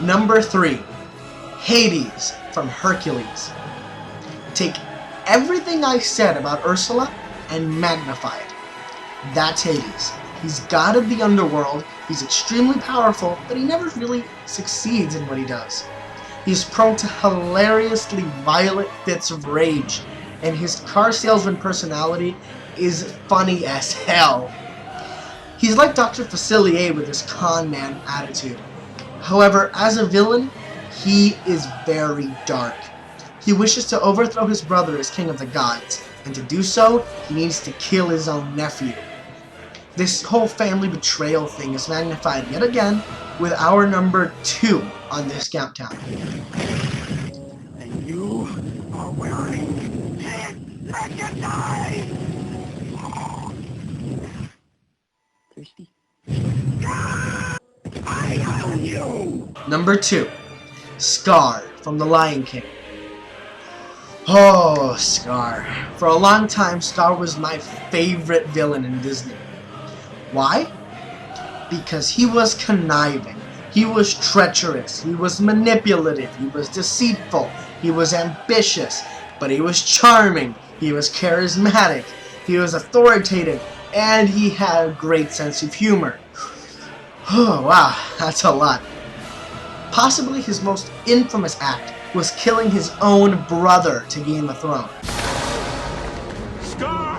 Number 3, Hades from Hercules. Take everything I said about Ursula and magnify it. That's Hades. He's god of the underworld, he's extremely powerful, but he never really succeeds in what he does. He's prone to hilariously violent fits of rage, and his car salesman personality is funny as hell. He's like Dr. Facilier with his con man attitude. However, as a villain, he is very dark. He wishes to overthrow his brother as king of the gods, and to do so, he needs to kill his own nephew. This whole family betrayal thing is magnified yet again with our number 2 on this countdown. And you are wearing his recognize! Thirsty? I own you! Number 2, Scar from The Lion King. Oh, Scar. For a long time, Scar was my favorite villain in Disney. Why? Because he was conniving, he was treacherous, he was manipulative, he was deceitful, he was ambitious, but he was charming, he was charismatic, he was authoritative, and he had a great sense of humor. Oh, wow, that's a lot. Possibly his most infamous act was killing his own brother to gain the throne. Scar!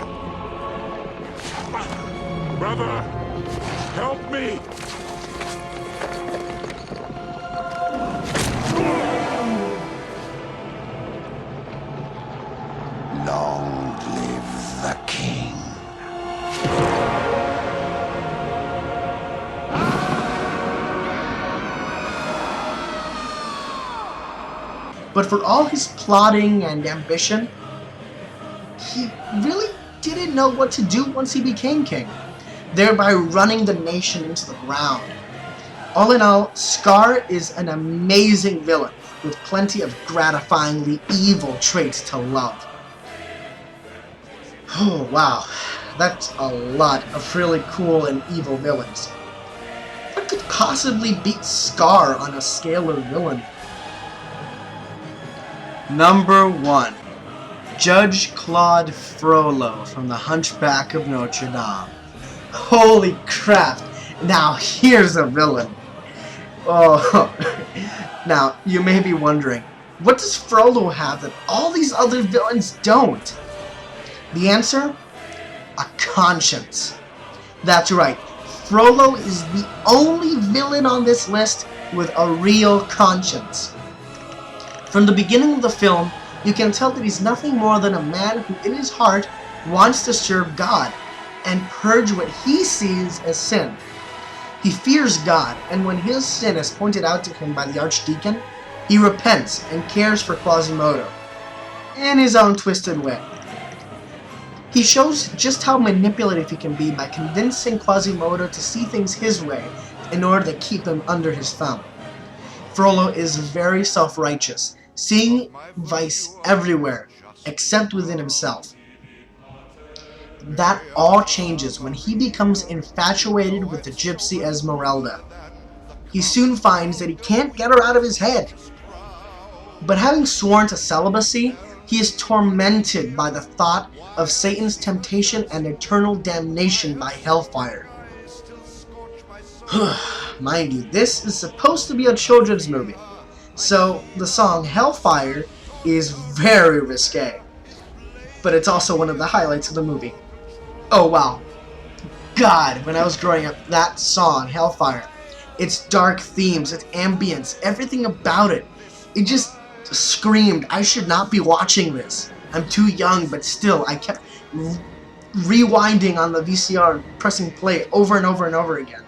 Brother, help me! Long live the king. But for all his plotting and ambition, he really didn't know what to do once he became king, thereby running the nation into the ground. All in all, Scar is an amazing villain with plenty of gratifyingly evil traits to love. Oh wow, that's a lot of really cool and evil villains. What could possibly beat Scar on a scalar villain? Number 1, Judge Claude Frollo from The Hunchback of Notre Dame. Holy crap! Now here's a villain. Oh, now you may be wondering, what does Frollo have that all these other villains don't? The answer? A conscience. That's right, Frollo is the only villain on this list with a real conscience. From the beginning of the film, you can tell that he's nothing more than a man who in his heart wants to serve God and purge what he sees as sin. He fears God, and when his sin is pointed out to him by the Archdeacon, he repents and cares for Quasimodo, in his own twisted way. He shows just how manipulative he can be by convincing Quasimodo to see things his way in order to keep him under his thumb. Frollo is very self-righteous, seeing vice everywhere, except within himself. That all changes when he becomes infatuated with the gypsy Esmeralda. He soon finds that he can't get her out of his head. But having sworn to celibacy, he is tormented by the thought of Satan's temptation and eternal damnation by hellfire. Mind you, this is supposed to be a children's movie, so the song Hellfire is very risque. But it's also one of the highlights of the movie. Oh wow. God, when I was growing up, that song, Hellfire, its dark themes, its ambience, everything about it, it just screamed, I should not be watching this. I'm too young, but still, I kept rewinding on the VCR and pressing play over and over and over again.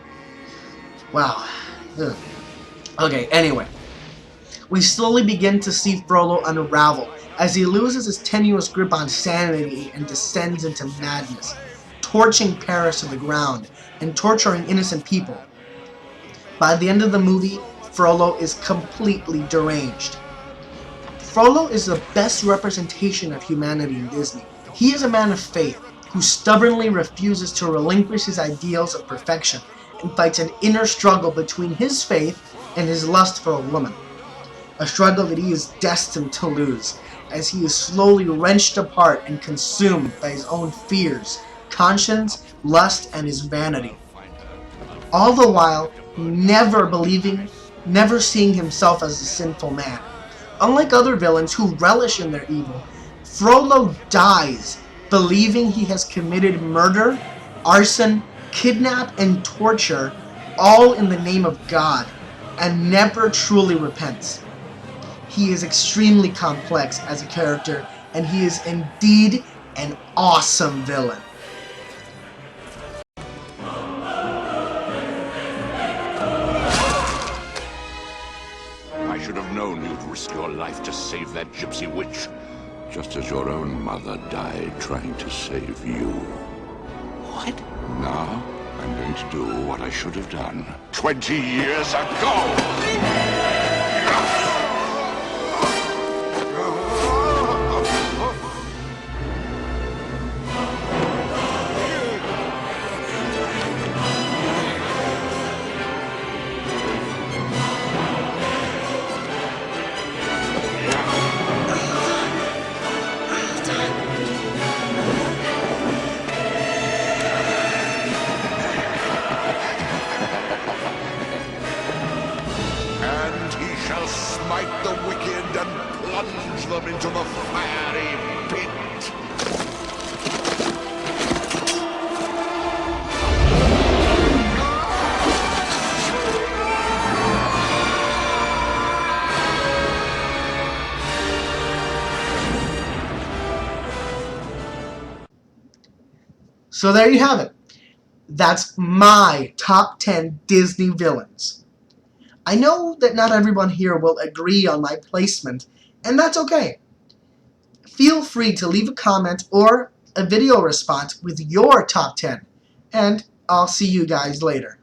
Wow. Ugh. Okay, anyway. We slowly begin to see Frollo unravel as he loses his tenuous grip on sanity and descends into madness, torching Paris to the ground and torturing innocent people. By the end of the movie, Frollo is completely deranged. Frollo is the best representation of humanity in Disney. He is a man of faith who stubbornly refuses to relinquish his ideals of perfection and fights an inner struggle between his faith and his lust for a woman. A struggle that he is destined to lose, as he is slowly wrenched apart and consumed by his own fears, conscience, lust, and his vanity. All the while, never seeing himself as a sinful man. Unlike other villains who relish in their evil, Frollo dies believing he has committed murder, arson, kidnap, and torture, all in the name of God, and never truly repents. He is extremely complex as a character, and he is indeed an awesome villain. I should have known you'd risk your life to save that gypsy witch, just as your own mother died trying to save you. What? Now, I'm going to do what I should have done 20 years ago! And he shall smite the wicked and plunge them into the fiery pit. So there you have it. That's my top 10 Disney villains. I know that not everyone here will agree on my placement, and that's okay. Feel free to leave a comment or a video response with your top 10, and I'll see you guys later.